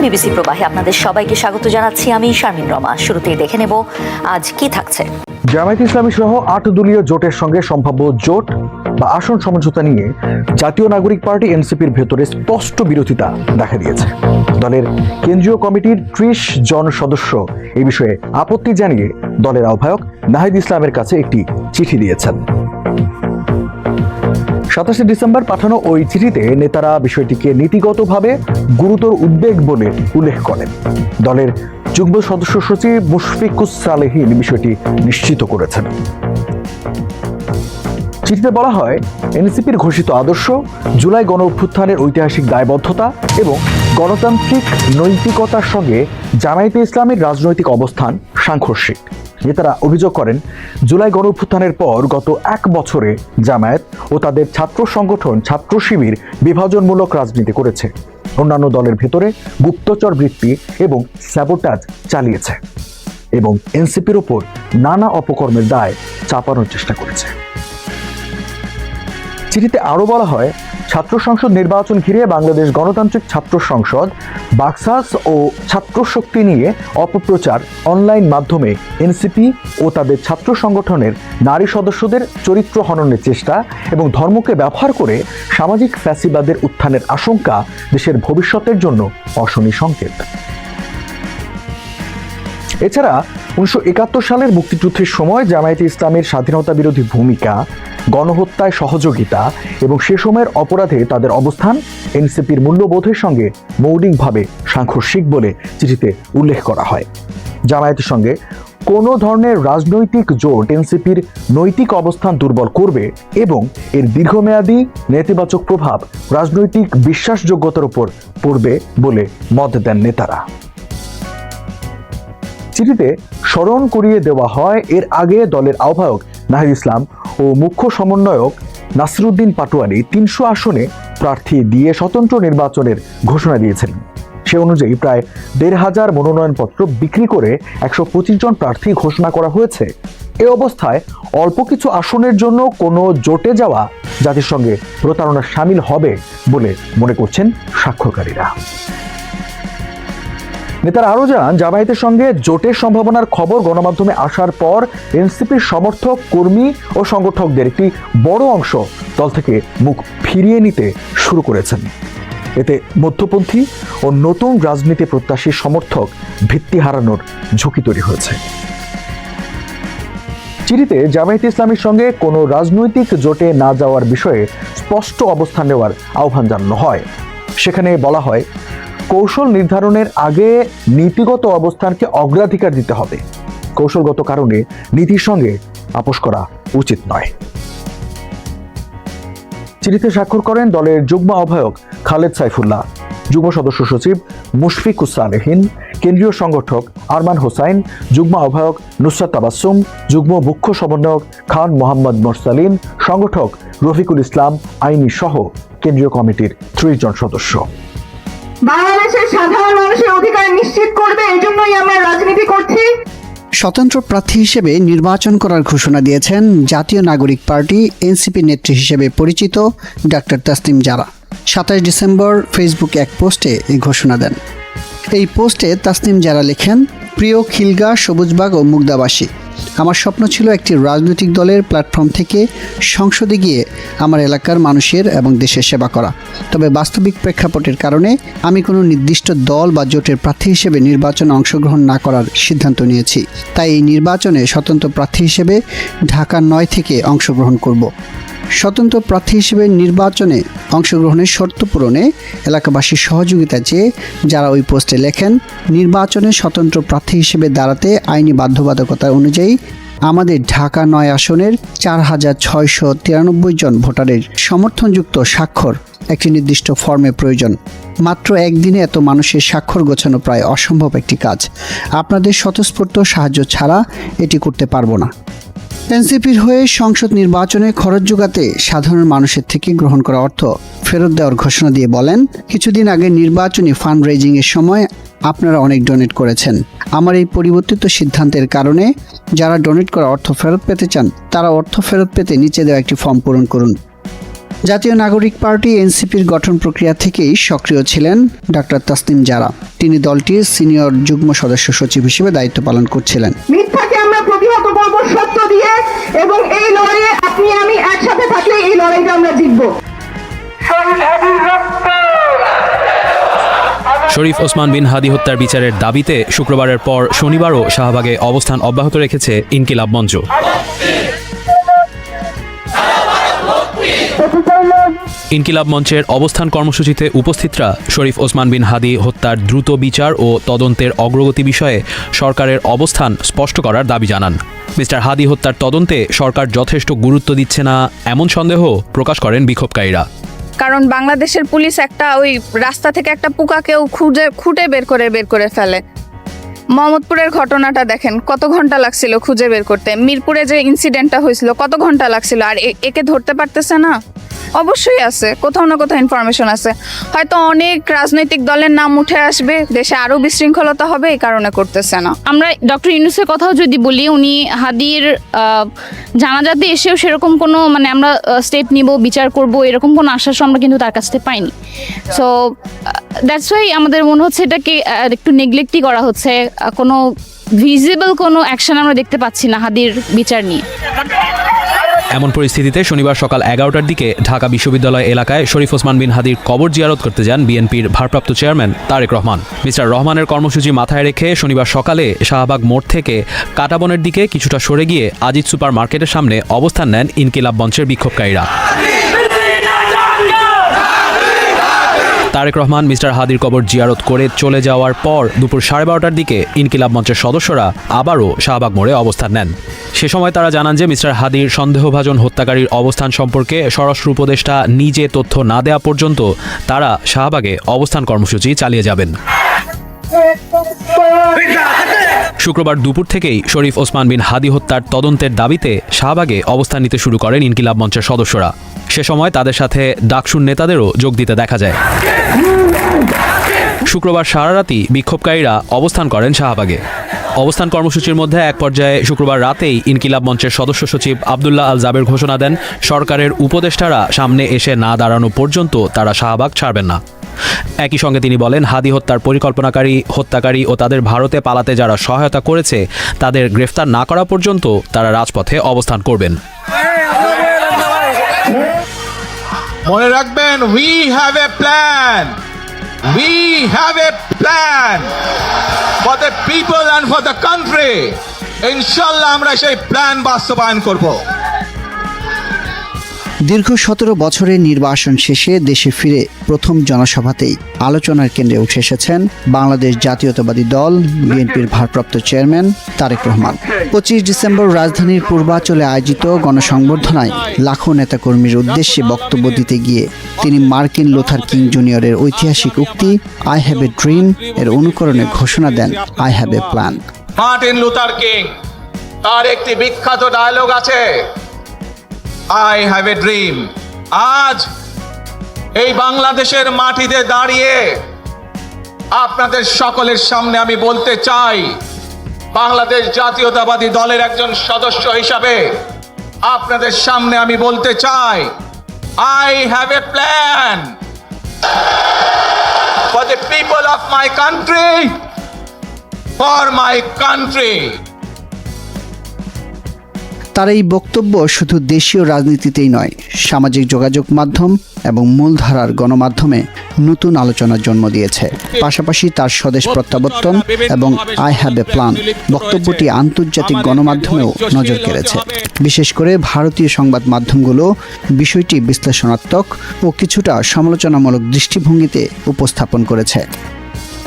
BBC প্রবাহে আপনাদের সবাইকে স্বাগত জানাচ্ছি। আমি শারমিন রমা। শুরুতেই দেখে নেব আজ কি থাকছে। জামায়াত ইসলামী সহ 8 দলীয় জোটের সঙ্গে সম্ভাব্য জোট বা আসন সমঝোতা নিয়ে জাতীয় নাগরিক পার্টি এনসিপির ভেতরে স্পষ্ট বিরোধিতা দেখা দিয়েছে। দলের কেন্দ্রীয় কমিটির 30 জন সদস্য এই বিষয়ে আপত্তি জানিয়ে দলের আহ্বায়ক নাহিদ ইসলামের কাছে একটি চিঠি দিয়েছেন। 27 ডিসেম্বর পাঠানো ওই চিঠিতে নেতারা বিষয়টিকে নীতিগতভাবে গুরুতর উদ্বেগ বলে উল্লেখ করেন। দলের যুগ্ম সদস্য সচিব মুশফিকুস সালেহীন বিষয়টি নিশ্চিত করেছেন। চিঠিতে বলা হয়, এনসিপির ঘোষিত আদর্শ, জুলাই গণ অভ্যুত্থানের ঐতিহাসিক দায়বদ্ধতা এবং গণতান্ত্রিক নৈতিকতার সঙ্গে জামায়াতে ইসলামের রাজনৈতিক অবস্থান সাংঘর্ষিক। নেতারা অভিযোগ করেন, জুলাই গণ অভ্যুত্থানের পর গত 1 বছরে জামায়াত ও তাদের ছাত্র সংগঠন ছাত্র শিবির বিভাজনমূলক রাজনীতি করেছে, অন্যান্য দলের ভেতরে গুপ্তচর বৃত্তি এবং স্যাবোটাজ চালিয়েছে এবং এনসিপির ওপর নানা অপকর্মের দায় চাপানোর চেষ্টা করেছে। চিঠিতে আরও বলা হয়, ছাত্র সংসদ নির্বাচন ঘিরে বাংলাদেশ গণতান্ত্রিক ছাত্র সংসদ বাকসাস ও ছাত্র শক্তি নিয়ে অপপ্রচার, অনলাইন মাধ্যমে এনসিপি ও তাদের ছাত্র সংগঠনের নারী সদস্যদের চরিত্র হননের চেষ্টা এবং ধর্মকে ব্যবহার করে সামাজিক ফ্যাসিবাদের উত্থানের আশঙ্কা দেশের ভবিষ্যতের জন্য অশনি সংকেত। এছাড়া 1971 সালের মুক্তিযুদ্ধের সময় জামায়াতে ইসলামের স্বাধীনতা বিরোধী ভূমিকা, গণহত্যায় সহযোগিতা এবং সে সময়ের অপরাধে তাদের অবস্থান এনসিপির মূল্যবোধের সঙ্গে মৌলিকভাবে সাংঘর্ষিক বলে চিঠিতে উল্লেখ করা হয়। জামায়াতের সঙ্গে কোনো ধরনের রাজনৈতিক জোট এনসিপির নৈতিক অবস্থান দুর্বল করবে এবং এর দীর্ঘমেয়াদী নেতিবাচক প্রভাব রাজনৈতিক বিশ্বাসযোগ্যতার উপর পড়বে বলে মত দেন নেতারা। চিঠিতে স্মরণ করিয়ে দেওয়া হয়, এর আগে দলের আহ্বায়ক নাহিদ ইসলাম ও মুখ্য সমন্বয়ক নাসিরউদ্দিন পাটোয়ারি 300 আসনে প্রার্থী দিয়ে স্বতন্ত্র নির্বাচনের ঘোষণা দিয়েছিলেন। সে অনুযায়ী প্রায় 1,500 মনোনয়নপত্র বিক্রি করে 125 জন প্রার্থী ঘোষণা করা হয়েছে। এ অবস্থায় অল্প কিছু আসনের জন্য কোনো জোটে যাওয়া জাতিসংঘে প্রতারণা শামিল হবে বলে মনে করছেন স্বাক্ষরকারীরা। নেতারা আরও জানান, জামায়াতের সঙ্গে জোটের সম্ভাবনার খবর গণমাধ্যমে আসার পর এনসিপির সমর্থক, কর্মী ও সংগঠকদের একটি বড় অংশ দল থেকে মুখ ফিরিয়ে নিতে শুরু করেছেন। এতে মধ্যপন্থী ও নতুন রাজনীতি প্রত্যাশী সমর্থক ভিত্তি হারানোর ঝুঁকি তৈরি হয়েছে। চিঠিতে জামায়াতে ইসলামীর সঙ্গে কোনো রাজনৈতিক জোটে না যাওয়ার বিষয়ে স্পষ্ট অবস্থান নেওয়ার আহ্বান জানানো হয়। সেখানে বলা হয়, কৌশল নির্ধারণের আগে নীতিগত অবস্থানকে অগ্রাধিকার দিতে হবে। কৌশলগত কারণে নীতির সঙ্গে আপোষ করা উচিত নয়। চিঠিতে স্বাক্ষর করেন দলের যুগ্ম আহ্বায়ক খালেদ সাইফুল্লাহ, যুগ্ম সদস্য সচিব মুশফিকুস সালেহীন, কেন্দ্রীয় সংগঠক আরমান হোসাইন, যুগ্ম আহ্বায়ক নুসরাত তাবাসসুম, যুগ্ম মুখ্য সমন্বয়ক খান মোহাম্মদ মোরসালিন, সংগঠক রফিকুল ইসলাম আইনি সহ কেন্দ্রীয় কমিটির 30 জন সদস্য। বাংলাদেশের সাধারণ মানুষের অধিকার নিশ্চিত করবে, এজন্যই আমরা রাজনীতি করছি। স্বতন্ত্র প্রার্থী হিসেবে নির্বাচন করার ঘোষণা দিয়েছেন জাতীয় নাগরিক পার্টি এনসিপি নেত্রী হিসেবে পরিচিত ডাক্তার তাসনিম জারা। 27 ডিসেম্বর ফেসবুকে এক পোস্টে এই ঘোষণা দেন। এই পোস্টে তাসনিম জারা লেখেন, প্রিয় খিলগা, সবুজবাগ ও মুগদাবাসী, আমার স্বপ্ন ছিল একটি রাজনৈতিক দলের প্ল্যাটফর্ম থেকে সংসদে গিয়ে আমার এলাকার মানুষের এবং দেশের সেবা করা। তবে বাস্তবিক প্রেক্ষাপটের কারণে আমি কোনো নির্দিষ্ট দল বা জোটের প্রার্থী হিসেবে নির্বাচনে অংশগ্রহণ না করার সিদ্ধান্ত নিয়েছি। তাই এই নির্বাচনে স্বতন্ত্র প্রার্থী হিসেবে ঢাকা 9 থেকে অংশগ্রহণ করব। স্বতন্ত্র প্রার্থী হিসেবে নির্বাচনে অংশগ্রহণের শর্ত পূরণে এলাকাবাসীর সহযোগিতা চেয়ে যারা ওই পোস্টে লেখেন, নির্বাচনে স্বতন্ত্র প্রার্থী হিসেবে দাঁড়াতে আইনি বাধ্যবাধকতা অনুযায়ী আমাদের ঢাকা 9 আসনের 4,693 জন ভোটারের সমর্থনযুক্ত স্বাক্ষর একটি নির্দিষ্ট ফর্মে প্রয়োজন। মাত্র একদিনে এত মানুষের স্বাক্ষর গোছানো প্রায় অসম্ভব একটি কাজ। আপনাদের স্বতঃস্ফূর্ত সাহায্য ছাড়া এটি করতে পারবো না। এনসিপির হয়ে সংসদ নির্বাচনে খরচ যোগাতে সাধারণ মানুষের থেকে গ্রহণ করা অর্থ ফেরত দেওয়ার ঘোষণা দিয়ে বলেন, কিছুদিন আগে নির্বাচনী ফান্ড রেজিংয়ের সময় আপনারা অনেক ডোনেট করেছেন। আমার এই পরিবর্তিত সিদ্ধান্তের কারণে যারা ডোনেট করা অর্থ ফেরত পেতে চান তারা অর্থ ফেরত পেতে নিচে দেওয়া একটি ফর্ম পূরণ করুন। জাতীয় নাগরিক পার্টি এনসিপির গঠন প্রক্রিয়া থেকেই সক্রিয় ছিলেন ডাক্তার তাসনিম জারা। তিনি দলটির সিনিয়র যুগ্ম সদস্য সচিব হিসেবে দায়িত্ব পালন করছিলেন। মিথ্যাকে আমরা প্রতিহত করব সত্য দিয়ে, এবং এই লড়াইয়ে আপনি আমি একসাথে থাকলে এই লড়াইটা আমরা জিতবো। শরীফ ওসমান বিন হাদি হত্যার বিচারের দাবিতে শুক্রবারের পর শনিবারও শাহবাগে অবস্থান অব্যাহত রেখেছে ইনকিলাব মঞ্চ। ইনকিলাব মঞ্চের অবস্থান কর্মসূচিতে উপস্থিতরা শরীফ ওসমান বিন হাদি হত্যার দ্রুত বিচার ও তদন্তের অগ্রগতি বিষয়ে সরকারের অবস্থান স্পষ্ট করার দাবি জানান। মিস্টার হাদি হত্যার তদন্তে সরকার যথেষ্ট গুরুত্ব দিচ্ছে না এমন সন্দেহ প্রকাশ করেন বিক্ষোভকারীরা। কারণ বাংলাদেশের পুলিশ একটা ওই রাস্তা থেকে একটা পোকাকেও খুঁটে বের করে ফেলে। মোহাম্মদপুরের ঘটনাটা দেখেন, কত ঘন্টা লাগছিল খুঁজে বের করতে। মিরপুরে যে ইনসিডেন্টটা হয়েছিল কত ঘন্টা লাগছিল, আর একে ধরতে পারতেছে না। অবশ্যই আছে, কোথাও না কোথাও ইনফরমেশন আছে। হয়তো অনেক রাজনৈতিক দলের নাম উঠে আসবে, দেশে আরও বিশৃঙ্খলতা হবে, এই কারণে করতেছে না। আমরা ডক্টর ইউনূসের কথাও যদি বলি, উনি হাদির জানাজাতে এসেও সেরকম কোনো আমরা স্টেপ নিব, বিচার করব, এরকম কোনো আশ্বাস আমরা কিন্তু তার কাছ থেকে পাইনি। সো দ্যাটস ওয়াই আমাদের মনে হচ্ছে এটাকে একটু নেগলেক্টই করা হচ্ছে। কোনো ভিজিবল কোনো অ্যাকশন আমরা দেখতে পাচ্ছি না হাদির বিচার নিয়ে। এমন পরিস্থিতিতে শনিবার সকাল 11টার দিকে ঢাকা বিশ্ববিদ্যালয় এলাকায় শরীফ ওসমান বিন হাদির কবর জিয়ারত করতে যান বিএনপির ভারপ্রাপ্ত চেয়ারম্যান তারেক রহমান। মিস্টার রহমানের কর্মসূচি মাথায় রেখে শনিবার সকালে শাহবাগ মোড় থেকে কাটাবনের দিকে কিছুটা সরে গিয়ে আজিজ সুপার মার্কেটের সামনে অবস্থান নেন ইনকিলাব মঞ্চের বিক্ষোভকারীরা। তারেক রহমান মিস্টার হাদির কবর জিয়ারত করে চলে যাওয়ার পর দুপুর 12:30টার দিকে ইনকিলাব মঞ্চের সদস্যরা আবারও শাহবাগ মোড়ে অবস্থান নেন। সে সময় তারা জানান যে মিস্টার হাদির সন্দেহভাজন হত্যাকারীর অবস্থান সম্পর্কে স্বরাষ্ট্র উপদেষ্টা নিজে তথ্য না দেওয়া পর্যন্ত তারা শাহবাগে অবস্থান কর্মসূচি চালিয়ে যাবেন। শুক্রবার দুপুর থেকেই শরীফ ওসমান বিন হাদি হত্যার তদন্তের দাবিতে শাহবাগে অবস্থান নিতে শুরু করেন ইনকিলাব মঞ্চের সদস্যরা। সে সময় তাদের সাথে ডাকসুর নেতাদেরও যোগ দিতে দেখা যায়। শুক্রবার সারারাতই বিক্ষোভকারীরা অবস্থান করেন শাহবাগে। অবস্থান কর্মসূচির মধ্যে এক পর্যায়ে শুক্রবার রাতেই ইনকিলাব মঞ্চের সদস্য সচিব আবদুল্লাহ আল জাবের ঘোষণা দেন, সরকারের উপদেষ্টারা সামনে এসে না দাঁড়ানো পর্যন্ত তারা শাহবাগ ছাড়বেন না। একই সঙ্গে তিনি বলেন, হাদি হত্যার পরিকল্পনাকারী, হত্যাকারী ও তাদের ভারতে পালাতে যারা সহায়তা করেছে তাদের গ্রেফতার না করা পর্যন্ত তারা রাজপথে অবস্থান করবেন। মনে রাখবেন, we have a plan. We have a plan for the people and for the country. ইনশাআল্লাহ আমরা সেই প্ল্যান বাস্তবায়ন করব। দীর্ঘ 17 বছরের নির্বাসন শেষে দেশে ফিরে প্রথম জনসভাতেই আলোচনার কেন্দ্রে উঠে এসেছেন বাংলাদেশ জাতীয়তাবাদী দল বিএনপির ভারপ্রাপ্ত চেয়ারম্যান তারেক রহমান। 25 ডিসেম্বর রাজধানীর পূর্বাঞ্চলে আয়োজিত গণসংবর্ধনায় লাখো নেতাকর্মীর উদ্দেশ্যে বক্তব্য দিতে গিয়ে তিনি মার্কিন লুথার কিং জুনিয়রের ঐতিহাসিক উক্তি আই হ্যাভ এ ড্রিম এর অনুকরণে ঘোষণা দেন I have a plan. Martin Luther King তার একটি বিখ্যাত ডায়লগ আছে, I have a dream. আজ এই বাংলাদেশের মাটিতে দাঁড়িয়ে আপনাদের সকলের সামনে আমি বলতে চাই, বাংলাদেশ জাতীয়তাবাদী দলের একজন সদস্য হিসাবে আপনাদের সামনে আমি বলতে চাই, I have a plan for the people of my country, for my country. তার এই বক্তব্য শুধু দেশীয় রাজনীতিতেই নয়, সামাজিক যোগাযোগ মাধ্যম এবং মূলধারার গণমাধ্যমে নতুন আলোচনার জন্ম দিয়েছে। পাশাপাশি তার স্বদেশ প্রত্যাবর্তন এবং আই হ্যাভ এ প্ল্যান বক্তব্যটি আন্তর্জাতিক গণমাধ্যমেও নজর কেড়েছে। বিশেষ করে ভারতীয় সংবাদ মাধ্যমগুলো বিষয়টি বিশ্লেষণাত্মক ও কিছুটা সমালোচনামূলক দৃষ্টিভঙ্গিতে উপস্থাপন করেছে।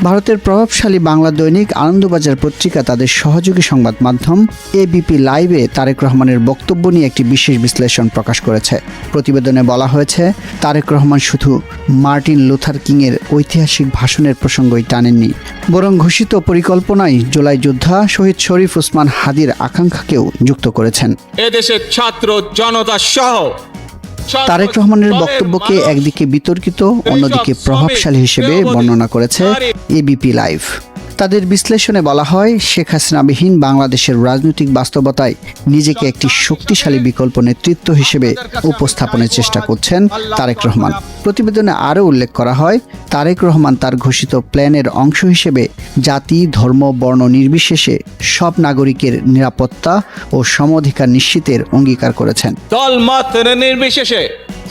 ভারতের প্রভাবশালী বাংলা দৈনিক আনন্দবাজার পত্রিকা তাদের সহযোগী সংবাদ মাধ্যম এবিপি লাইভে তারেক রহমানের বক্তব্য নিয়ে একটি বিশেষ বিশ্লেষণ প্রকাশ করেছে। প্রতিবেদনে বলা হয়েছে, তারেক রহমান শুধু মার্টিন লুথার কিংয়ের ঐতিহাসিক ভাষণের প্রসঙ্গই টানেননি, বরং ঘোষিত পরিকল্পনায় জুলাই যোদ্ধা শহীদ শরীফ ওসমান হাদির আকাঙ্ক্ষাকেও যুক্ত করেছেন। এদেশের ছাত্র জনতা সহ তারেক রহমানের বক্তব্যকে একদিকে বিতর্কিত, অন্যদিকে প্রভাবশালী হিসেবে বর্ণনা করেছে এবিপি লাইভ। তাদের বিশ্লেষণে বলা হয়, শেখ হাসিনাবিহীন বাংলাদেশের রাজনৈতিক বাস্তবতায় নিজেকে একটি শক্তিশালী বিকল্প নেতৃত্ব হিসেবে উপস্থাপনের চেষ্টা করছেন তারেক রহমান। প্রতিবেদনে আরও উল্লেখ করা হয়, তারেক রহমান তার ঘোষিত প্ল্যানের অংশ হিসেবে জাতি, ধর্ম, বর্ণ নির্বিশেষে সব নাগরিকের নিরাপত্তা ও সমঅধিকার নিশ্চিতের অঙ্গীকার করেছেন। দল মত নির্বিশেষে,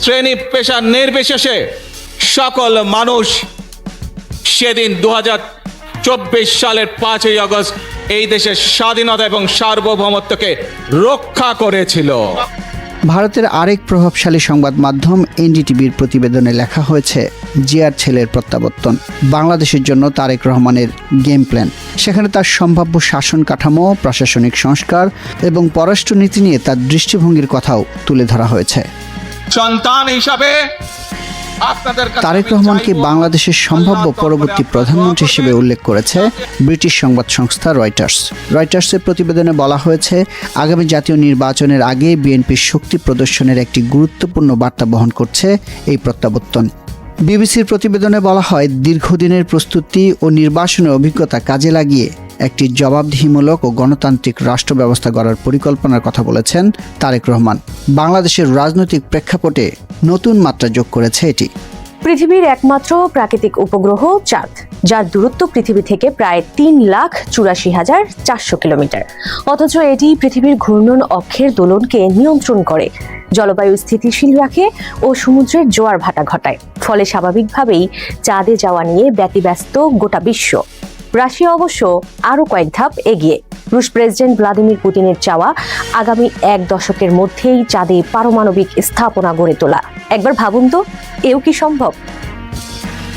শ্রেণী পেশা নির্বিশেষে সকল মানুষ সেদিন 2024 সালের 5ই আগস্ট এই দেশের স্বাধীনতা এবং সার্বভৌমত্বকে রক্ষা করেছিল। ভারতের আরেক প্রভাবশালী সংবাদ মাধ্যম এনডিটিভির প্রতিবেদনে লেখা হয়েছে, জিয়ার ছেলের প্রত্যাবর্তন, বাংলাদেশের জন্য তারেক রহমানের গেম প্ল্যান। সেখানে তার সম্ভাব্য শাসন কাঠামো, প্রশাসনিক সংস্কার এবং পররাষ্ট্রনীতি নিয়ে তার দৃষ্টিভঙ্গির কথাও তুলে ধরা হয়েছে। সন্তান হিসাবে আপনাদের কাছে তারেক রহমানকে বাংলাদেশের সম্ভাব্য পরবর্তী প্রধানমন্ত্রী হিসেবে উল্লেখ করেছে ব্রিটিশ সংবাদ সংস্থা রয়টার্স। রয়টার্সের প্রতিবেদনে বলা হয়েছে, আগামী জাতীয় নির্বাচনের আগে বিএনপির শক্তি প্রদর্শনের একটি গুরুত্বপূর্ণ বার্তা বহন করছে এই প্রত্যাবর্তন। বিবিসির প্রতিবেদনে বলা হয়, দীর্ঘদিনের প্রস্তুতি ও নির্বাচনের অভিজ্ঞতা কাজে লাগিয়ে একটি জবাবদিহিমূলক ও গণতান্ত্রিক রাষ্ট্র ব্যবস্থা গড়ার পরিকল্পনার কথা বলেছেন তারেক রহমান। বাংলাদেশের রাজনৈতিক প্রেক্ষাপটে নতুন মাত্রা যোগ করেছে এটি। পৃথিবীর একমাত্র প্রাকৃতিক উপগ্রহ চাঁদ, যার দূরত্ব পৃথিবী থেকে প্রায় 3,84,400 কিলোমিটার, অথচ এটি পৃথিবীর ঘূর্ণন অক্ষের দোলনকে নিয়ন্ত্রণ করে, জলবায়ু স্থিতিশীল রাখে ও সমুদ্রের জোয়ার ভাটা ঘটায়। ফলে স্বাভাবিকভাবেই চাঁদে যাওয়া নিয়ে ব্যতিব্যস্ত গোটা বিশ্ব। রাশিয়া অবশ্য আরও কয়েক ধাপ এগিয়ে। রুশ প্রেসিডেন্ট ভ্লাদিমির পুতিনের চাওয়া আগামী 1 দশকের মধ্যেই চাঁদে পারমাণবিক স্থাপনা গড়ে তোলা। একবার ভাবুন তো, এও কি সম্ভব?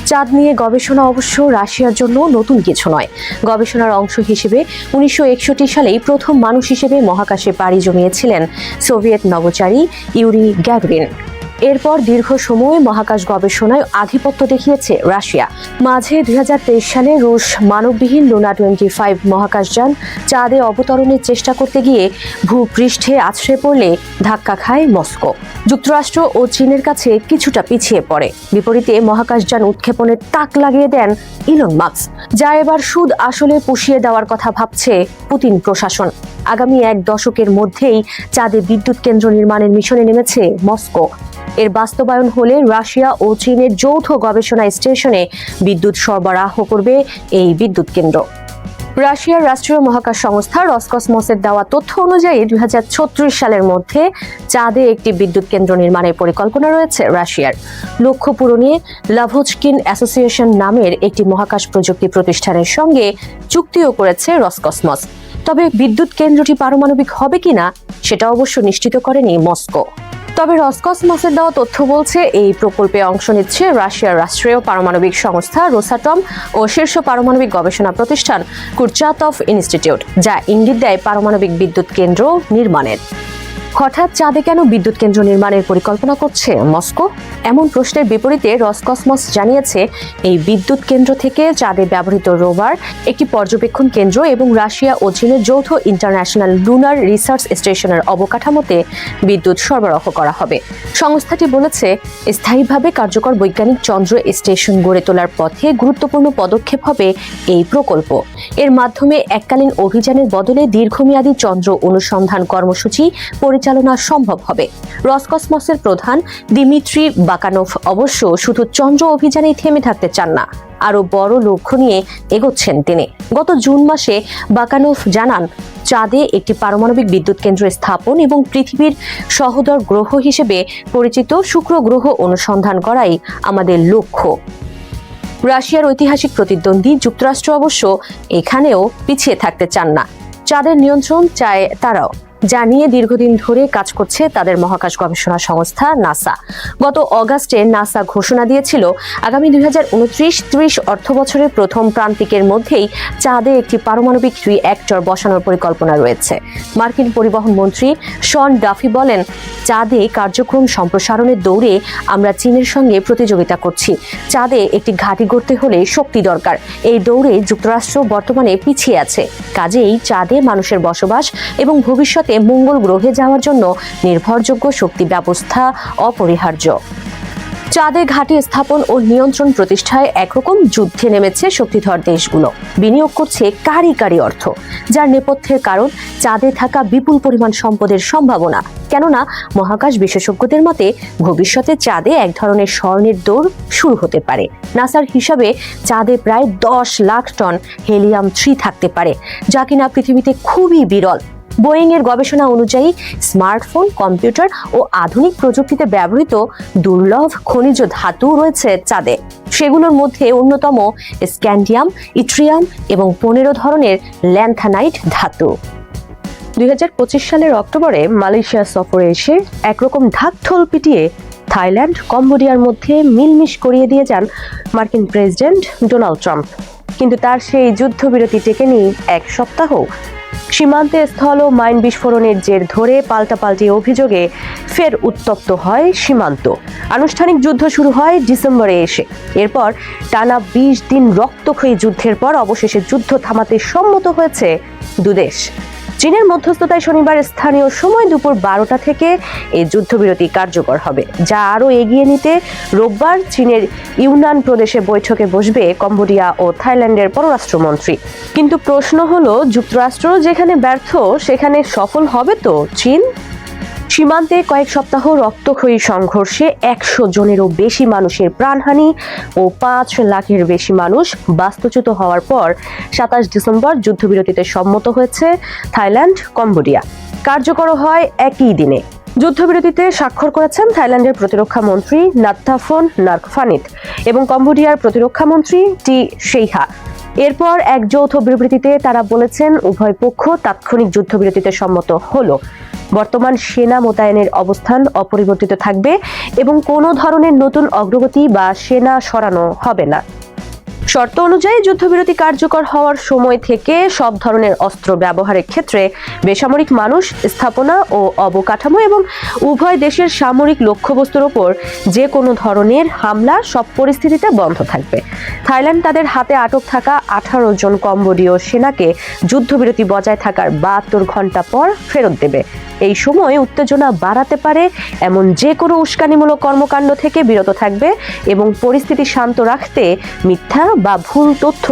চাঁদ নিয়ে গবেষণা অবশ্য রাশিয়ার জন্য নতুন কিছু নয়। গবেষণার অংশ হিসেবে 1961 সালেই প্রথম মানুষ হিসেবে মহাকাশে পাড়ি জমিয়েছিলেন সোভিয়েত নভোচারী ইউরি গ্যাগরিন। এরপর দীর্ঘ সময় মহাকাশ গবেষণায় আধিপত্য দেখিয়েছে রাশিয়া। মাঝে 2023 সালে রুশ মানববিহীন লুনা 25 মহাকাশযান চাঁদে অবতরণের চেষ্টা করতে গিয়ে ভূপৃষ্ঠে আছড়ে পড়লে ধাক্কা খায় মস্কো। যুক্তরাষ্ট্র ও চীনের কাছে কিছুটা পিছিয়ে পড়ে। বিপরীতে মহাকাশযান উৎক্ষেপণের তাক লাগিয়ে দেন ইলন মাস্ক, যা এবার সুদ আসলে পুষিয়ে দেওয়ার কথা ভাবছে পুতিন প্রশাসন। আগামী 1 দশকের মধ্যেই চাঁদে বিদ্যুৎ কেন্দ্র নির্মাণের মিশনে নেমেছে মস্কো। এর বাস্তবায়ন হলে রাশিয়া ও চীনের যৌথ গবেষণা স্টেশনে বিদ্যুৎ সরবরাহ করবে এই বিদ্যুৎ কেন্দ্র। রাশিয়ার রাষ্ট্রীয় মহাকাশ সংস্থা রসকসমসের দেওয়া তথ্য অনুযায়ী 2036 সালের মধ্যে চাঁদে একটি বিদ্যুৎ কেন্দ্র নির্মাণের পরিকল্পনা রয়েছে রাশিয়ার। লক্ষ্য পূরণে লাভোচকিন অ্যাসোসিয়েশন নামের একটি মহাকাশ প্রযুক্তি প্রতিষ্ঠানের সঙ্গে চুক্তিও করেছে রসকসমস। তবে বিদ্যুৎ কেন্দ্রটি পারমাণবিক হবে কিনা সেটা অবশ্য নিশ্চিত করেনি মস্কো। তবে রসকসমসের দেওয়া তথ্য বলছে, এই প্রকল্পে অংশ নিচ্ছে রাশিয়ার রাষ্ট্রীয় পারমাণবিক সংস্থা রোসাটম ও শীর্ষ পারমাণবিক গবেষণা প্রতিষ্ঠান কুরচাতভ ইনস্টিটিউট, যা ইঙ্গিত দেয় পারমাণবিক বিদ্যুৎ কেন্দ্র নির্মাণের। হঠাৎ চাঁদে কেন বিদ্যুৎ কেন্দ্র নির্মাণের পরিকল্পনা করছে মস্কো? এমন প্রশ্নের বিপরীতে রসকসমস জানিয়েছে, এই বিদ্যুৎ কেন্দ্র থেকে চাঁদে ব্যবহৃত রোভার, একটি পর্যবেক্ষণ কেন্দ্র এবং রাশিয়া ও চীনের যৌথ ইন্টারন্যাশনাল লুনার রিসার্চ স্টেশনের অবকাঠামোতে বিদ্যুৎ সরবরাহ করা হবে। সংস্থাটি বলেছে, স্থায়ীভাবে কার্যকর বৈজ্ঞানিক চন্দ্র স্টেশন গড়ে তোলার পথে গুরুত্বপূর্ণ পদক্ষেপ হবে এই প্রকল্প। এর মাধ্যমে এককালীন অভিযানের বদলে দীর্ঘমেয়াদী চন্দ্র অনুসন্ধান কর্মসূচি পরিচালনা সম্ভব হবে। রসকসমসের প্রধান দিমিত্রি বাকানোভ অবশ্য শুধু চন্দ্র অভিযানেই থেমে থাকতে চান না, আরো বড় লক্ষ্য নিয়ে এগোচ্ছেন তিনি। গত জুন মাসে বাকানোভ জানান, চাঁদে একটি পারমাণবিক বিদ্যুৎ কেন্দ্র স্থাপন এবং পৃথিবীর সহোদর গ্রহ হিসেবে পরিচিত শুক্র গ্রহ অনুসন্ধান করাই আমাদের লক্ষ্য। রাশিয়ার ঐতিহাসিক প্রতিদ্বন্দ্বী যুক্তরাষ্ট্র অবশ্য এখানেও পিছিয়ে থাকতে চান না। চাঁদের নিয়ন্ত্রণ চায় তারাও, যা নিয়ে দীর্ঘদিন ধরে কাজ করছে তাদের মহাকাশ গবেষণা সংস্থা নাসা। গত অগাস্টে নাসা ঘোষণা দিয়েছিল, আগামী 2029-30 অর্থ বছরের প্রথম প্রান্তিকের মধ্যেই চাঁদে একটি পারমাণবিক রিঅ্যাক্টর বসানোর পরিকল্পনা রয়েছে। মার্কিন পরিবহন মন্ত্রী শন ডাফি বলেন, চাঁদে কার্যক্রম সম্প্রসারণের দৌড়ে আমরা চীনের সঙ্গে প্রতিযোগিতা করছি। চাঁদে একটি ঘাঁটি গড়তে হলে শক্তি দরকার। এই দৌড়ে যুক্তরাষ্ট্র বর্তমানে পিছিয়ে আছে। কাজেই চাঁদে মানুষের বসবাস এবং ভবিষ্যতে মঙ্গল গ্রহে যাওয়ার জন্য নির্ভরযোগ্য শক্তি ব্যবস্থা অপরিহার্য। চাঁদে ঘাঁটি স্থাপন ও নিয়ন্ত্রণ প্রতিষ্ঠায় একরকম যুদ্ধে নেমেছে শক্তিধর দেশগুলো। বিনিয়োগ করছে কারি কারি অর্থ, যার নেপথ্যের কারণ চাঁদে থাকা বিপুল পরিমাণ সম্পদের সম্ভাবনা। কেননা মহাকাশ বিশেষজ্ঞদের মতে ভবিষ্যতে চাঁদে এক ধরনের স্বর্ণের দৌড় শুরু হতে পারে। নাসার হিসাবে চাঁদে প্রায় 10 লাখ টন হেলিয়াম-3 থাকতে পারে, যা কিনা পৃথিবীতে খুবই বিরল। বোয়িং এর গবেষণা অনুযায়ী স্মার্টফোন, কম্পিউটার ও আধুনিক প্রযুক্তিতে ব্যবহৃত দুর্লভ খনিজ ধাতু রয়েছে চাঁদে। সেগুলোর মধ্যে অন্যতম স্ক্যান্ডিয়াম, ইট্রিয়াম এবং 15 ধরনের ল্যান্থানাইট ধাতু। 2025 সালের অক্টোবরে মালয়েশিয়া সফরে এসে একরকম ঢাকঢোল পিটিয়ে থাইল্যান্ড, কম্বোডিয়ার মধ্যে মিলমিশ করিয়ে দিয়ে যান মার্কিন প্রেসিডেন্ট ডোনাল্ড ট্রাম্প। কিন্তু তার সেই যুদ্ধবিরতি টেকেনি এক সপ্তাহ। সীমান্তে স্থল ও মাইন বিস্ফোরণের জের ধরে পাল্টাপাল্টি অভিযোগে ফের উত্তপ্ত হয় সীমান্ত। আনুষ্ঠানিক যুদ্ধ শুরু হয় ডিসেম্বরে এসে। এরপর টানা 20 দিন রক্তক্ষয়ী যুদ্ধের পর অবশেষে যুদ্ধ থামাতে সম্মত হয়েছে দুদেশ। চীনের মধ্যস্থতায় শনিবার স্থানীয় সময় দুপুর 12টা থেকে এই যুদ্ধবিরতি কার্যকর হবে, যা আরও এগিয়ে নিতে রোববার চীনের ইউনান প্রদেশে বৈঠকে বসবে কম্বোডিয়া ও থাইল্যান্ডের পররাষ্ট্রমন্ত্রী। কিন্তু প্রশ্ন হলো, যুক্তরাষ্ট্র যেখানে ব্যর্থ সেখানে সফল হবে তো চীন? সীমান্তে কয়েক সপ্তাহ রক্তক্ষয়ী সংঘর্ষে 100 জনেরও বেশি মানুষের প্রাণহানি ও 5 লাখের বেশি মানুষ বাস্তুচ্যুত হওয়ার পর 27 ডিসেম্বর যুদ্ধবিরতিতে সম্মত হয়েছে থাইল্যান্ড, কম্বোডিয়া। কার্যকর হয় একই দিনে। যুদ্ধবিরতিতে স্বাক্ষর করেছেন থাইল্যান্ডের প্রতিরক্ষা মন্ত্রী নাত্থাফোন নার্কফানিত এবং কম্বোডিয়ার প্রতিরক্ষা মন্ত্রী টি শেইহা। এরপর এক যৌথ বিবৃতিতে তারা বলেছেন, উভয় পক্ষ তাৎক্ষণিক যুদ্ধবিরতিতে সম্মত হলো। বর্তমান সেনা মোতায়েনের অবস্থান অপরিবর্তিত থাকবে এবং কোনো ধরনের নতুন অগ্রগতি বা সেনা সরানো হবে না। শর্ত অনুযায়ী যুদ্ধবিরতি কার্যকর হওয়ার সময় থেকে সব ধরনের অস্ত্র ব্যবহারের ক্ষেত্রে বেসামরিক মানুষ, স্থাপনা ও অবকাঠামো এবং উভয় দেশের সামরিক লক্ষ্যবস্তুর ওপর যে কোনো ধরনের হামলা সব পরিস্থিতিতে বন্ধ থাকবে। থাইল্যান্ড তাদের হাতে আটক থাকা 18 জন কম্বোডীয় সেনাকে যুদ্ধবিরতি বজায় থাকার 72 ঘন্টা পর ফেরত দেবে। এই সময় উত্তেজনা বাড়াতে পারে এমন যে কোনো উস্কানিমূলক কর্মকাণ্ড থেকে বিরত থাকবে এবং পরিস্থিতি শান্ত রাখতে মিথ্যা বা ভুল তথ্য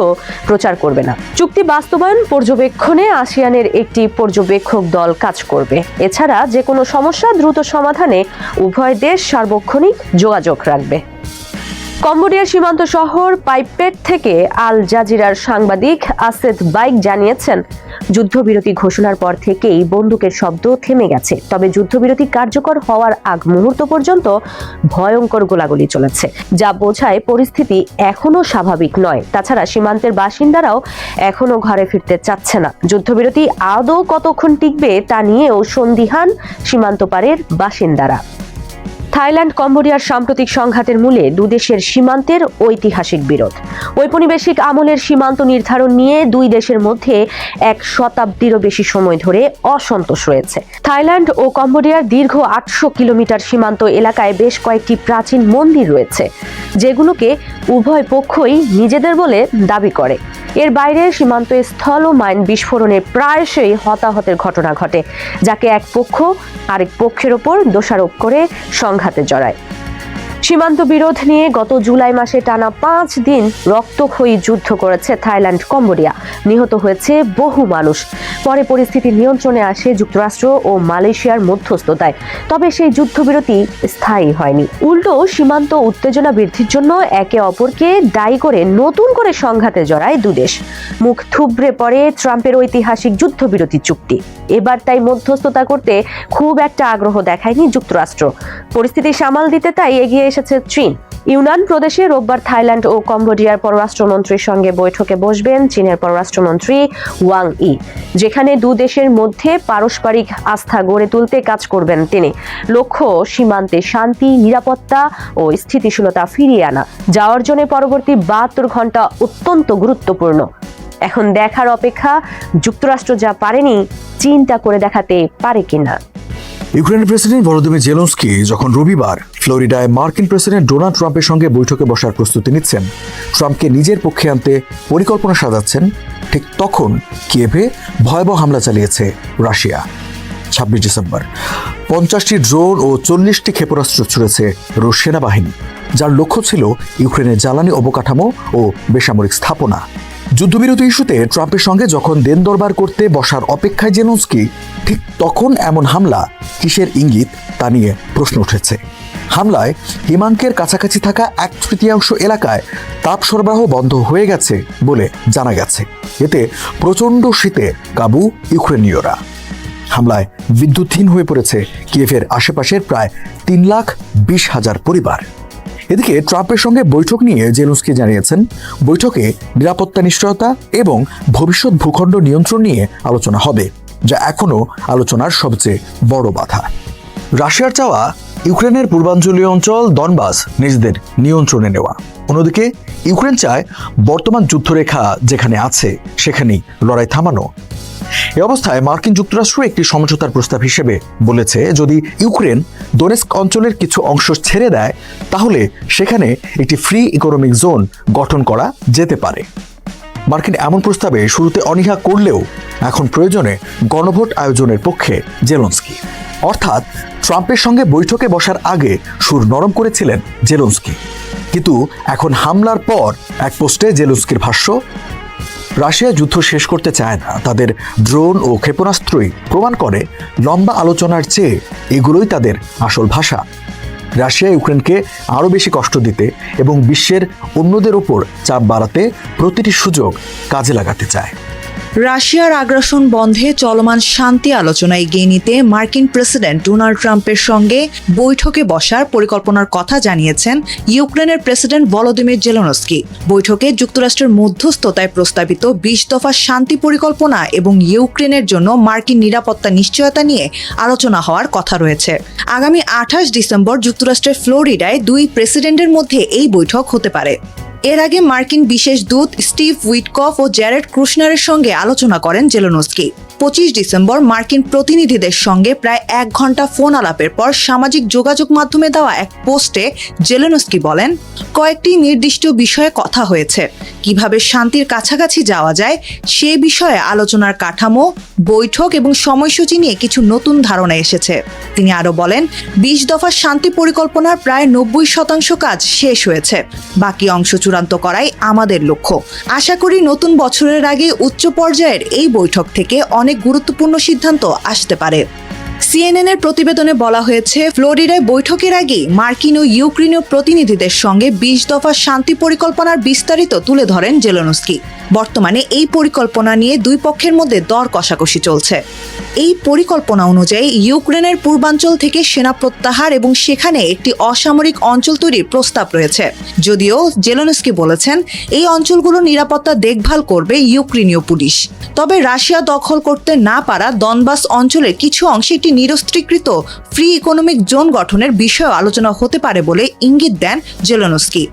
প্রচার করবে না। চুক্তি বাস্তবায়ন পর্যবেক্ষণে আসিয়ানের একটি পর্যবেক্ষক দল কাজ করবে। এছাড়া যে কোনো সমস্যা দ্রুত সমাধানে উভয় দেশ সার্বক্ষণিক যোগাযোগ রাখবে। কম্বোডিয়ার সীমান্ত শহর পাইপেট থেকে আল জাজিরার সাংবাদিক আসেদ বাইক জানিয়েছেন, যুদ্ধবিরতি ঘোষণার পর থেকেই বন্দুকের শব্দ থেমে গেছে, তবে যুদ্ধবিরতি কার্যকর হওয়ার আগ মুহূর্ত পর্যন্ত ভয়ঙ্কর গোলাগুলি চলেছে, যা বোঝায় পরিস্থিতি এখনো স্বাভাবিক নয়। তাছাড়া সীমান্তের বাসিন্দারাও এখনো ঘরে ফিরতে চাচ্ছে না। যুদ্ধবিরতি আদৌ কতক্ষণ টিকবে তা নিয়েও সন্দিহান সীমান্ত পারের বাসিন্দারা। থাইল্যান্ড, কম্বোডিয়ার সাম্প্রতিক সংঘাতের মূলে দুদেশের সীমান্তের ঐতিহাসিক বিরোধ। ঔপনিবেশিক আমলের সীমান্ত নির্ধারণ নিয়ে দুই দেশের মধ্যে 1 শতাব্দীরও বেশি সময় ধরে অসন্তোষ রয়েছে। থাইল্যান্ড ও কম্বোডিয়ার দীর্ঘ 800 কিলোমিটার সীমান্ত এলাকায় বেশ কয়েকটি প্রাচীন মন্দির রয়েছে, যেগুলোকে উভয় পক্ষই নিজেদের বলে দাবি করে। এর বাইরে সীমান্ত স্থল ও মাইন বিস্ফোরণে প্রায়শই হতাহতের ঘটনা ঘটে, যাকে এক পক্ষ আরেক পক্ষের ওপর দোষারোপ করে সংঘাতে জড়ায়। সীমান্ত বিরোধ নিয়ে গত জুলাই মাসে টানা 5 দিন রক্তক্ষয়ী যুদ্ধ করেছে থাইল্যান্ড, কম্বোডিয়া। নিহত হয়েছে বহু মানুষ। পরে পরিস্থিতি নিয়ন্ত্রণে আসে যুক্তরাষ্ট্র ও মালয়েশিয়ার মধ্যস্থতায়, তবে সেই যুদ্ধবিরতি স্থায়ী হয়নি। উল্টো সীমান্ত উত্তেজনা বৃদ্ধির জন্য একে অপরকে দায়ী করে নতুন করে সংঘাতে জড়ায় দুদেশ। মুখ থুবড়ে পড়ে ট্রাম্পের ঐতিহাসিক যুদ্ধবিরতি চুক্তি। এবার তাই মধ্যস্থতা করতে খুব একটা আগ্রহ দেখায়নি যুক্তরাষ্ট্র। পরিস্থিতি সামাল দিতে তাই এগিয়ে এসেছে চীন। ইউনান প্রদেশে রোববার থাইল্যান্ড ও কম্বোডিয়ার পররাষ্ট্রমন্ত্রীর সঙ্গে বৈঠকে বসবেন চীনের পররাষ্ট্রমন্ত্রী ওয়াং ই, যেখানে দু দেশের মধ্যে পারস্পরিক আস্থা গড়ে তুলতে কাজ করবেন তিনি। লক্ষ্য সীমান্তে শান্তি, নিরাপত্তা ও স্থিতিশীলতা ফিরিয়ে আনা, যা অর্জনে পরবর্তী 72 ঘন্টা অত্যন্ত গুরুত্বপূর্ণ। এখন দেখার অপেক্ষা, যুক্তরাষ্ট্র যা পারেনি চীন তা করে দেখাতে পারে কিনা। ইউক্রেনের প্রেসিডেন্ট ভলোদিমির জেলেনস্কি যখন রবিবার ফ্লোরিডায় মার্কিন প্রেসিডেন্ট ডোনাল্ড ট্রাম্পের সঙ্গে বৈঠকে বসার প্রস্তুতি নিচ্ছেন, ট্রাম্পকে নিজের পক্ষে আনতে পরিকল্পনা সাজাচ্ছেন, ঠিক তখন কিয়েভে ভয়াবহ হামলা চালিয়েছে রাশিয়া। 26 ডিসেম্বর 50টি ড্রোন ও 40টি ক্ষেপণাস্ত্র ছুড়েছে রুশ সেনাবাহিনী, যার লক্ষ্য ছিল ইউক্রেনের জ্বালানি অবকাঠামো ও বেসামরিক স্থাপনা। যুদ্ধবিরতি ইস্যুতে ট্রাম্পের সঙ্গে যখন দেন দরবার করতে বসার অপেক্ষায় জেলেনস্কি, ঠিক তখন এমন হামলা কিসের ইঙ্গিত তা নিয়ে প্রশ্ন উঠেছে। হামলায় হিমাঙ্কের কাছাকাছি থাকা 1/3 এলাকায় তাপ সরবরাহ বন্ধ হয়ে গেছে বলে জানা গেছে। এতে প্রচণ্ড শীতে কাবু ইউক্রেনীয়রা। হামলায় বিদ্যুৎহীন হয়ে পড়েছে কিয়েভের আশেপাশের প্রায় 3,20,000 পরিবার। এদিকে ট্রাম্পের সঙ্গে বৈঠক নিয়ে জেলেনস্কি জানিয়েছেন, বৈঠকে নিরাপত্তা নিশ্চয়তা এবং ভবিষ্যৎ ভূখণ্ড নিয়ন্ত্রণ নিয়ে আলোচনা হবে, যা এখনও আলোচনার সবচেয়ে বড় বাধা। রাশিয়ার চাওয়া ইউক্রেনের পূর্বাঞ্চলীয় অঞ্চল দনবাস নিজেদের নিয়ন্ত্রণে নেওয়া। অন্যদিকে ইউক্রেন চায় বর্তমান যুদ্ধরেখা যেখানে আছে সেখানেই লড়াই থামানো। এ অবস্থায় মার্কিন যুক্তরাষ্ট্র একটি সমঝোতার প্রস্তাব হিসেবে বলেছে, যদি ইউক্রেন দোনেস্ক অঞ্চলের কিছু অংশ ছেড়ে দেয় তাহলে সেখানে একটি ফ্রি ইকোনমিক জোন গঠন করা যেতে পারে। মার্কিন এমন প্রস্তাবে শুরুতে অনীহা করলেও এখন প্রয়োজনে গণভোট আয়োজনের পক্ষে জেলেনস্কি। অর্থাৎ ট্রাম্পের সঙ্গে বৈঠকে বসার আগে সুর নরম করেছিলেন জেলেনস্কি, কিন্তু এখন হামলার পর এক পোস্টে জেলেনস্কির ভাষ্য, রাশিয়া যুদ্ধ শেষ করতে চায় না, তাদের ড্রোন ও ক্ষেপণাস্ত্রই প্রমাণ করে লম্বা আলোচনার চেয়ে এগুলোই তাদের আসল ভাষা। রাশিয়া ইউক্রেনকে আরও বেশি কষ্ট দিতে এবং বিশ্বের অন্যদের ওপর চাপ বাড়াতে প্রতিটি সুযোগ কাজে লাগাতে চায়। রাশিয়ার আগ্রাসন বন্ধে চলমান শান্তি আলোচনা এগিয়ে নিতে মার্কিন প্রেসিডেন্ট ডোনাল্ড ট্রাম্পের সঙ্গে বৈঠকে বসার পরিকল্পনার কথা জানিয়েছেন ইউক্রেনের প্রেসিডেন্ট ভলোদিমির জেলেনস্কি। বৈঠকে যুক্তরাষ্ট্রের মধ্যস্থতায় প্রস্তাবিত 20 দফা শান্তি পরিকল্পনা এবং ইউক্রেনের জন্য মার্কিন নিরাপত্তা নিশ্চয়তা নিয়ে আলোচনা হওয়ার কথা রয়েছে। আগামী 28 ডিসেম্বর যুক্তরাষ্ট্রের ফ্লোরিডায় দুই প্রেসিডেন্টের মধ্যে এই বৈঠক হতে পারে। এর আগে মার্কিন বিশেষ দূত স্টিভ উইটকফ ও জ্যারেড কুশনারের সঙ্গে আলোচনা করেন জেলেনস্কি। 25 ডিসেম্বর মার্কিন প্রতিনিধিদের সঙ্গে প্রায় 1 ঘন্টা ফোন আলাপের পর সামাজিক যোগাযোগ মাধ্যমে দেওয়া এক পোস্টে জেলেনস্কি বলেন, কয়েকটি নির্দিষ্ট বিষয়ে কথা হয়েছে। কিভাবে শান্তির কাছাকাছি যাওয়া যায় সে বিষয়ে আলোচনার কাঠামো, বৈঠক এবং সময়সূচি নিয়ে কিছু নতুন ধারণা এসেছে। তিনি আরও বলেন, 20 দফা শান্তি পরিকল্পনার প্রায় 90% কাজ শেষ হয়েছে, বাকি অংশ চূড়ান্ত করাই আমাদের লক্ষ্য। আশা করি নতুন বছরের আগে উচ্চ পর্যায়ের এই বৈঠক থেকে অনেক গুরুত্বপূর্ণ সিদ্ধান্ত আসতে পারে। সিএনএন এর প্রতিবেদনে বলা হয়েছে, ফ্লোরিডায় বৈঠকের আগে মার্কিন ও ইউক্রেনীয় প্রতিনিধিদের সঙ্গে 20 দফা শান্তি পরিকল্পনার বিস্তারিত তুলে ধরেন জেলেনস্কি। বর্তমানে এই পরিকল্পনা নিয়ে দুই পক্ষের মধ্যে দর কষাকষি চলছে। এই পরিকল্পনা অনুযায়ী ইউক্রেনের পূর্বাঞ্চল থেকে সেনা প্রত্যাহার এবং সেখানে একটি অসামরিক অঞ্চল তৈরির প্রস্তাব রয়েছে। যদিও জেলেনস্কি বলেছেন, এই অঞ্চলগুলোর নিরাপত্তা দেখভাল করবে ইউক্রেনীয় পুলিশ। তবে রাশিয়া দখল করতে না পারা দনবাস অঞ্চলের কিছু অংশে একটি নিরস্ত্রীকৃত ফ্রি ইকোনমিক জোন গঠনের বিষয়ে আলোচনা হতে পারে বলে ইঙ্গিত দেন জেলেনস্কি।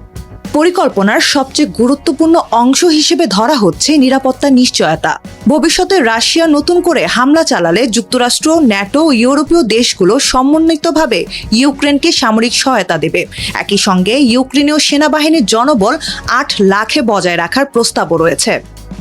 পরিকল্পনার সবচেয়ে গুরুত্বপূর্ণ অংশ হিসেবে ধরা হচ্ছে নিরাপত্তা নিশ্চয়তা। ভবিষ্যতে রাশিয়া নতুন করে হামলা চালালে যুক্তরাষ্ট্র, ন্যাটো ও ইউরোপীয় দেশগুলো সমন্বিতভাবে ইউক্রেনকে সামরিক সহায়তা দেবে। একই সঙ্গে ইউক্রেনীয় সেনাবাহিনীর জনবল 8 লাখে বজায় রাখার প্রস্তাবও রয়েছে।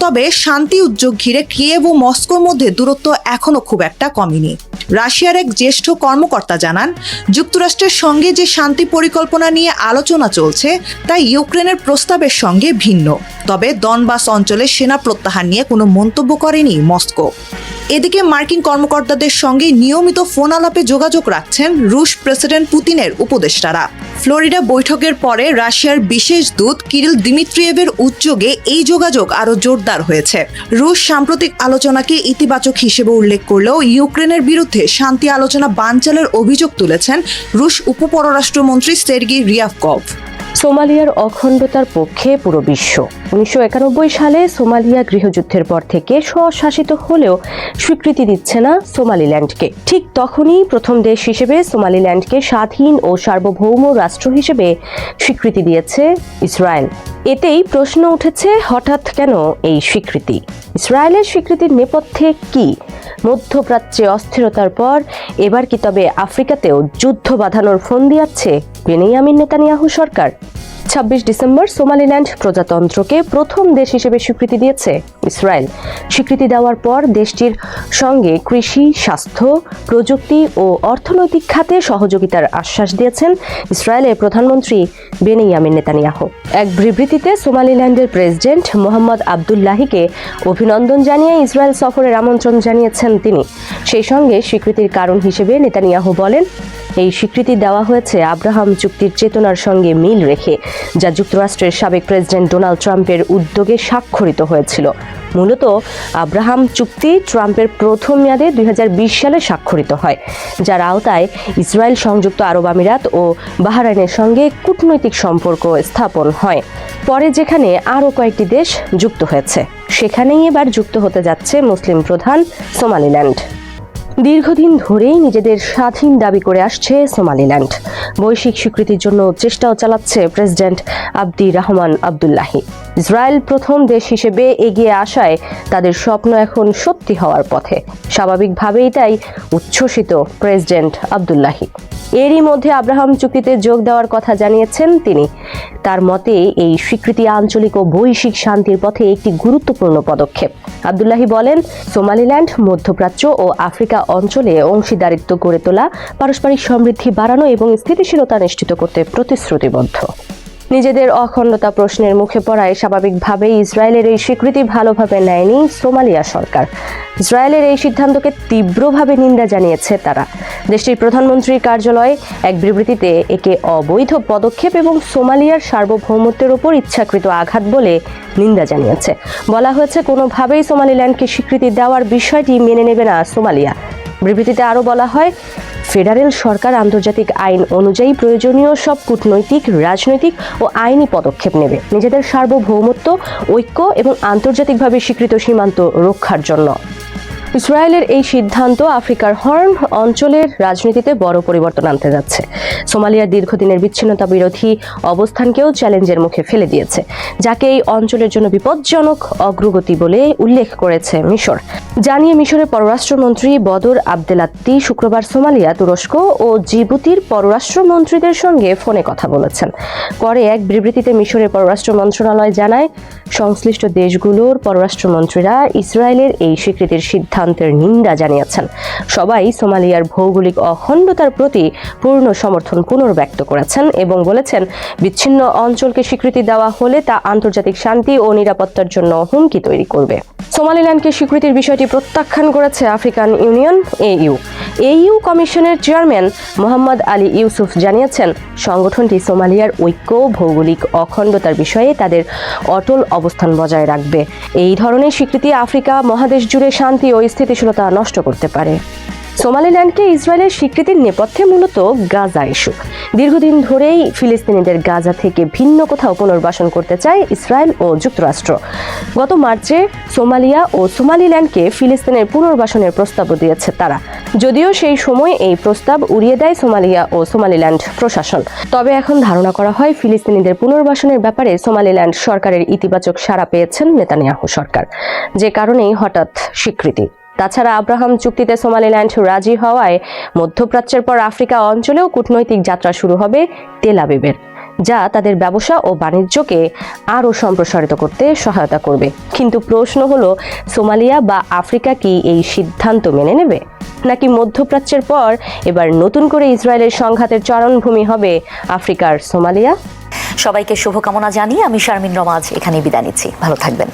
তবে শান্তি উদ্যোগ ঘিরে কিয়েভ ও মস্কোর মধ্যে দূরত্ব এখনো খুব একটা কমেনি। রাশিয়ার এক জ্যেষ্ঠ কর্মকর্তা জানান, যুক্তরাষ্ট্রের সঙ্গে যে শান্তি পরিকল্পনা নিয়ে আলোচনা চলছে তা ইউক্রেনের প্রস্তাবের সঙ্গে ভিন্ন। তবে দনবাস অঞ্চলে সেনা প্রত্যাহার নিয়ে কোনো মন্তব্য করেনি মস্কো। এদিকে মার্কিন কর্মকর্তাদের সঙ্গে নিয়মিত ফোন আলাপে যোগাযোগ রাখছেন রুশ প্রেসিডেন্ট পুতিনের উপদেষ্টারা। ফ্লোরিডা বৈঠকের পরে রাশিয়ার বিশেষ দূত কিরিল দিমিত্রিয়েভের উদ্যোগে এই যোগাযোগ আরও জোরদার হয়েছে। রুশ সাম্প্রতিক আলোচনাকে ইতিবাচক হিসেবে উল্লেখ করলেও ইউক্রেনের বিরুদ্ধে শান্তি আলোচনা বানচালের অভিযোগ তুলেছেন রুশ উপপররাষ্ট্রমন্ত্রী সের্গেই রিয়াভকভ। সোমালিয়ার অখণ্ডতার পক্ষে পুরো বিশ্ব। 1991 সালে সোমালিয়া গৃহযুদ্ধের পর থেকে স্বশাসিত হলেও স্বীকৃতি দিচ্ছে না সোমালিল্যান্ডকে। ঠিক তখনই প্রথম দেশ হিসেবে সোমালিল্যান্ডকে স্বাধীন ও সার্বভৌম রাষ্ট্র হিসেবে স্বীকৃতি দিয়েছে ইসরায়েল। এতেই প্রশ্ন উঠেছে, হঠাৎ কেন এই স্বীকৃতি? ইসরায়েলের স্বীকৃতির নেপথ্যে কি? মধ্যপ্রাচ্যে অস্থিরতার পর এবার কি তবে আফ্রিকাতেও যুদ্ধ বাঁধানোর ফোন দিয়াচ্ছে বেনিয়ামিন নেতানিয়াহু সরকার? 26 ডিসেম্বর সোমালিল্যান্ড প্রজাতন্ত্রকে প্রথম দেশ হিসেবে স্বীকৃতি দিয়েছে ইসরায়েল। স্বীকৃতি দেওয়ার পর দেশটির সঙ্গে কৃষি, স্বাস্থ্য, প্রযুক্তি ও অর্থনৈতিক খাতে সহযোগিতার আশ্বাস দিয়েছেন ইসরায়েলের প্রধানমন্ত্রী বেনিয়ামিন নেতানিয়াহু। এক বিবৃতিতে সোমালিল্যান্ডের প্রেসিডেন্ট মোহাম্মদ আবদুল্লাহিকে অভিনন্দন জানিয়ে ইসরায়েল সফরের আমন্ত্রণ জানিয়েছেন তিনি। সেই সঙ্গে স্বীকৃতির কারণ হিসেবে নেতানিয়াহু বলেন, এই স্বীকৃতি দেওয়া হয়েছে আব্রাহাম চুক্তির চেতনার সঙ্গে মিল রেখে, যা যুক্তরাষ্ট্রের সাবেক প্রেসিডেন্ট ডোনাল্ড ট্রাম্পের উদ্যোগে স্বাক্ষরিত হয়েছিল। মূলত আব্রাহাম চুক্তি ট্রাম্পের প্রথম মেয়াদে 2020 সালে স্বাক্ষরিত হয়, যার আওতায় ইসরায়েল, সংযুক্ত আরব আমিরাত ও বাহরাইনের সঙ্গে কূটনৈতিক সম্পর্ক স্থাপন হয়। পরে যেখানে আরও কয়েকটি দেশ যুক্ত হয়েছে, সেখানেই এবার যুক্ত হতে যাচ্ছে মুসলিম প্রধান সোমালিল্যান্ড। দীর্ঘদিন ধরেই নিজেদের স্বাধীন দাবি করে আসছে সোমালিল্যান্ড। বৈশ্বিক স্বীকৃতির জন্য চেষ্টাও চালাচ্ছে প্রেসিডেন্ট আব্দি রহমান আবদুল্লাহি। ইসরায়েল প্রথম দেশ হিসেবে এগিয়ে আসায় তাদের স্বপ্ন এখন সত্যি হওয়ার পথে। স্বাভাবিকভাবেই তাই উচ্ছ্বসিত প্রেসিডেন্ট আবদুল্লাহি। এরই মধ্যে আব্রাহাম চুক্তিতে যোগ দেওয়ার কথা জানিয়েছেন তিনি। তার মতে এই স্বীকৃতি আঞ্চলিক ও বৈশ্বিক শান্তির পথে একটি গুরুত্বপূর্ণ পদক্ষেপ। আবদুল্লাহি বলেন, সোমালিল্যান্ড মধ্যপ্রাচ্য ও আফ্রিকা অঞ্চলে অংশীদারিত্ব গড়ে তোলা, পারস্পরিক সমৃদ্ধি বাড়ানো এবং স্থিতিশীলতা নিশ্চিত করতে প্রতিশ্রুতিবদ্ধ। নিজেদের অখণ্ডতা প্রশ্নের মুখে পড়ায় স্বাভাবিকভাবেই ইসরায়েলের এই স্বীকৃতি ভালোভাবে নেয়নি সোমালিয়া সরকার। ইসরায়েলের এই সিদ্ধান্তকে তীব্রভাবে নিন্দা জানিয়েছে তারা। দেশটির প্রধানমন্ত্রীর কার্যালয় এক বিবৃতিতে একে অবৈধ পদক্ষেপ এবং সোমালিয়ার সার্বভৌমত্বের উপর ইচ্ছাকৃত আঘাত বলে নিন্দা জানিয়েছে। বলা হয়েছে, কোনোভাবেই সোমালিল্যান্ডকে স্বীকৃতি দেওয়ার বিষয়টি মেনে নেবে না সোমালিয়া। বিবৃতিতে আরও বলা হয়, ফেডারেল সরকার আন্তর্জাতিক আইন অনুযায়ী প্রয়োজনীয় সব কূটনৈতিক, রাজনৈতিক ও আইনি পদক্ষেপ নেবে নিজেদের সার্বভৌমত্ব, ঐক্য এবং আন্তর্জাতিকভাবে স্বীকৃত সীমান্ত রক্ষার জন্য। ইসরায়েলের এই সিদ্ধান্ত আফ্রিকার হর্ন অঞ্চলের রাজনীতিতে বড় পরিবর্তন আনতে যাচ্ছে। সোমালিয়ার দীর্ঘদিনের বিচ্ছিন্নতা বিরোধী অবস্থানকেও চ্যালেঞ্জের মুখে ফেলে দিয়েছে, যাকে এই অঞ্চলের জন্য বিপজ্জনক অগ্রগতি বলে উল্লেখ করেছে মিশর। জানিয়ে মিশরের পররাষ্ট্রমন্ত্রী বদর আবদেলাত্তি শুক্রবার সোমালিয়া, তুরস্ক ও জিবুতির পররাষ্ট্রমন্ত্রীদের সঙ্গে ফোনে কথা বলেছেন। পরে এক বিবৃতিতে মিশরের পররাষ্ট্র মন্ত্রণালয় জানায়, সংশ্লিষ্ট দেশগুলোর পররাষ্ট্রমন্ত্রীরা ইসরায়েলের এই স্বীকৃতির সিদ্ধান্তের নিন্দা জানিয়েছেন। সবাই সোমালিয়ার ভৌগোলিক অখণ্ডতার প্রতি পূর্ণ সমর্থন পুনর্ব্যক্ত করেছেন এবং বলেছেন, বিচ্ছিন্ন অঞ্চলকে স্বীকৃতি দেওয়া হলে তা আন্তর্জাতিক শান্তি ও নিরাপত্তার জন্য হুমকি তৈরি করবে। সোমালিল্যান্ডকে স্বীকৃতির বিষয়টি প্রত্যাখ্যান করেছে আফ্রিকান ইউনিয়ন AU। AU কমিশনের চেয়ারম্যান মোহাম্মদ আলী ইউসুফ জানিয়েছেন, সংগঠনটি সোমালিয়ার ঐক্য, ভৌগোলিক অখণ্ডতার বিষয়ে তাদের অটল অবস্থান বজায় রাখবে। এই ধরনের স্বীকৃতি আফ্রিকা মহাদেশ জুড়ে শান্তি ও স্থিতিশীলতা নষ্ট করতে পারে। সোমালিল্যান্ডকে ইসরায়েলের স্বীকৃতির নেপথ্যে মূলত গাজা ইস্যু। দীর্ঘদিন ধরেই ফিলিস্তিনিদের গাজা থেকে ভিন্ন কোথাও পুনর্বাসন করতে চায় ইসরায়েল ও যুক্তরাষ্ট্র। গত মার্চে সোমালিয়া ও সোমালিল্যান্ডকে ফিলিস্তিনের পুনর্বাসনের প্রস্তাবও দিয়েছে তারা। যদিও সেই সময় এই প্রস্তাব উড়িয়ে দেয় সোমালিয়া ও সোমালিল্যান্ড প্রশাসন। তবে এখন ধারণা করা হয়, ফিলিস্তিনিদের পুনর্বাসনের ব্যাপারে সোমালিল্যান্ড সরকারের ইতিবাচক সাড়া পেয়েছেন নেতানিয়াহু সরকার, যে কারণেই হঠাৎ স্বীকৃতি। তাছাড়া আব্রাহাম চুক্তিতে সোমালিল্যান্ড রাজি হওয়ায় মধ্যপ্রাচ্যের পর আফ্রিকা অঞ্চলেও কূটনৈতিক যাত্রা শুরু হবে তেল আবিবের, যা তাদের ব্যবসা ও বাণিজ্যকে আরও সম্প্রসারিত করতে সহায়তা করবে। কিন্তু প্রশ্ন হলো, সোমালিয়া বা আফ্রিকা কি এই সিদ্ধান্ত মেনে নেবে, নাকি মধ্যপ্রাচ্যের পর এবার নতুন করে ইসরায়েলের সংঘাতের চারণভূমি হবে আফ্রিকার সোমালিয়া? সবাইকে শুভকামনা জানিয়ে আমি শারমিন রমা আজ এখানেই বিদায় নিচ্ছি। ভালো থাকবেন।